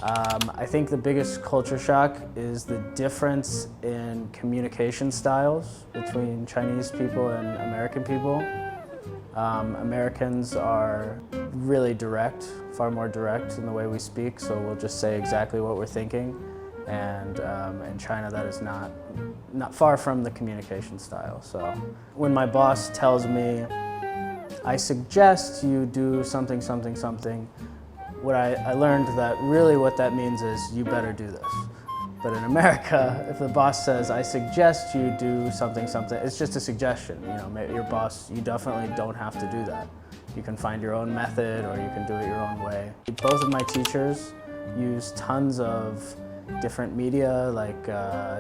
I think the biggest culture shock is the difference in communication styles between Chinese people and American people. Americans are really direct, far more direct in the way we speak, so we'll just say exactly what we're thinking. And in China, that is not far from the communication style. So when my boss tells me, I suggest you do something, something, something, what I learned that really what that means is you better do this. But in America, if the boss says, I suggest you do something, something, it's just a suggestion. You know, your boss, you definitely don't have to do that. You can find your own method or you can do it your own way. Both of my teachers use tons of different media like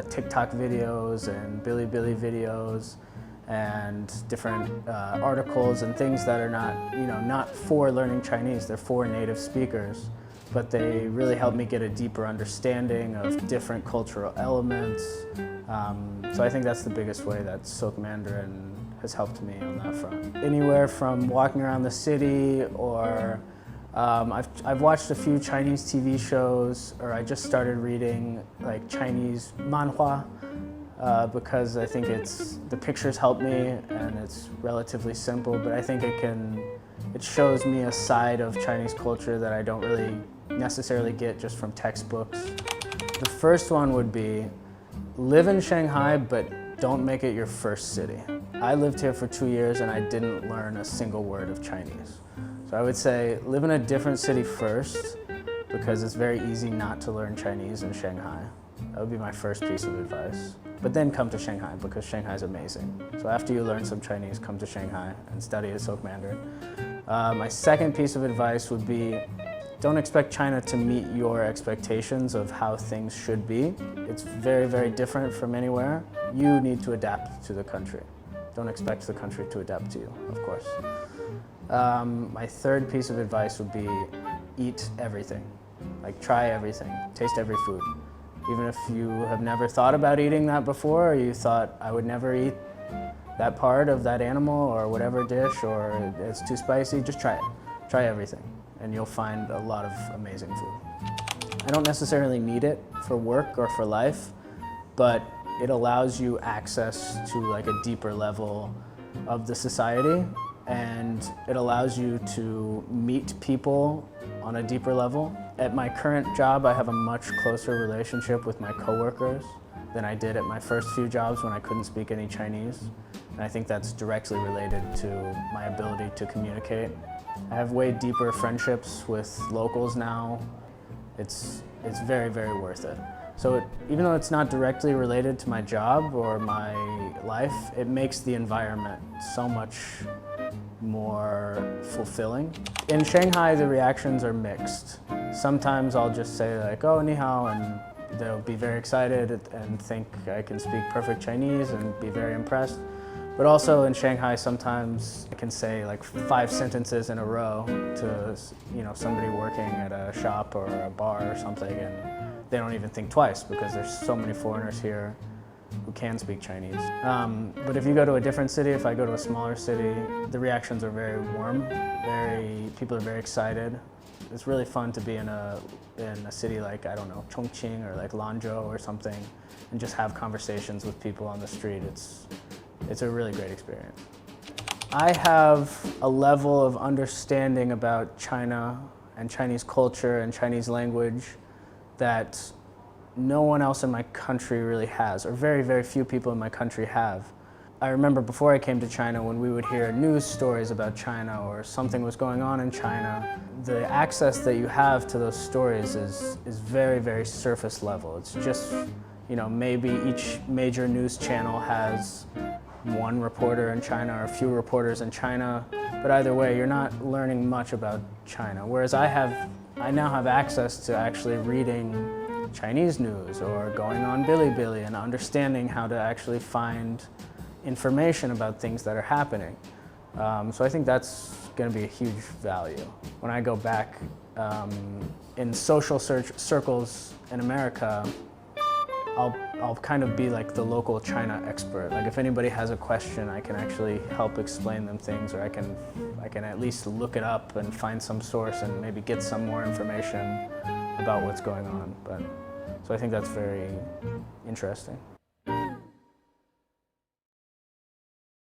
TikTok videos and Bilibili videos and different articles and things that are not for learning Chinese, they're for native speakers. But they really help me get a deeper understanding of different cultural elements. So I think that's the biggest way that Silk Mandarin has helped me on that front. Anywhere from walking around the city or I've watched a few Chinese TV shows, or I just started reading like Chinese manhua because I think the pictures help me and it's relatively simple, but I think it shows me a side of Chinese culture that I don't really necessarily get just from textbooks. The first one would be live in Shanghai, but don't make it your first city. I lived here for 2 years and I didn't learn a single word of Chinese. So I would say live in a different city first because it's very easy not to learn Chinese in Shanghai. That would be my first piece of advice. But then come to Shanghai because Shanghai is amazing. So after you learn some Chinese, come to Shanghai and study at Silk Mandarin. My second piece of advice would be don't expect China to meet your expectations of how things should be. It's very, very different from anywhere. You need to adapt to the country. Don't expect the country to adapt to you, of course. My third piece of advice would be eat everything. Like try everything, taste every food. Even if you have never thought about eating that before, or you thought I would never eat that part of that animal or whatever dish, or it's too spicy, just try it. Try everything, and you'll find a lot of amazing food. I don't necessarily need it for work or for life, but it allows you access to like a deeper level of the society, and it allows you to meet people on a deeper level. At my current job, I have a much closer relationship with my coworkers than I did at my first few jobs when I couldn't speak any Chinese. And I think that's directly related to my ability to communicate. I have way deeper friendships with locals now. It's very, very worth it. So even though it's not directly related to my job or my life, it makes the environment so much more fulfilling. In Shanghai, the reactions are mixed. Sometimes I'll just say like, oh, ni hao, and they'll be very excited and think I can speak perfect Chinese and be very impressed. But also in Shanghai, sometimes I can say like 5 sentences in a row to somebody working at a shop or a bar or something, and they don't even think twice because there's so many foreigners here who can speak Chinese. But if you go to a different city, if I go to a smaller city, the reactions are very warm. People are very excited. It's really fun to be in a city like, I don't know, Chongqing or like Lanzhou or something, and just have conversations with people on the street. It's a really great experience. I have a level of understanding about China and Chinese culture and Chinese language that no one else in my country really has, or very, very few people in my country have. I remember before I came to China, when we would hear news stories about China or something was going on in China, the access that you have to those stories is very, very surface level. It's just, maybe each major news channel has one reporter in China or a few reporters in China, but either way, you're not learning much about China. Whereas I now have access to actually reading Chinese news or going on Bilibili and understanding how to actually find information about things that are happening. So I think that's going to be a huge value. When I go back in social circles in America, I'll kind of be like the local China expert. Like if anybody has a question, I can actually help explain them things, or I can at least look it up and find some source and maybe get some more information about what's going on. So I think that's very interesting.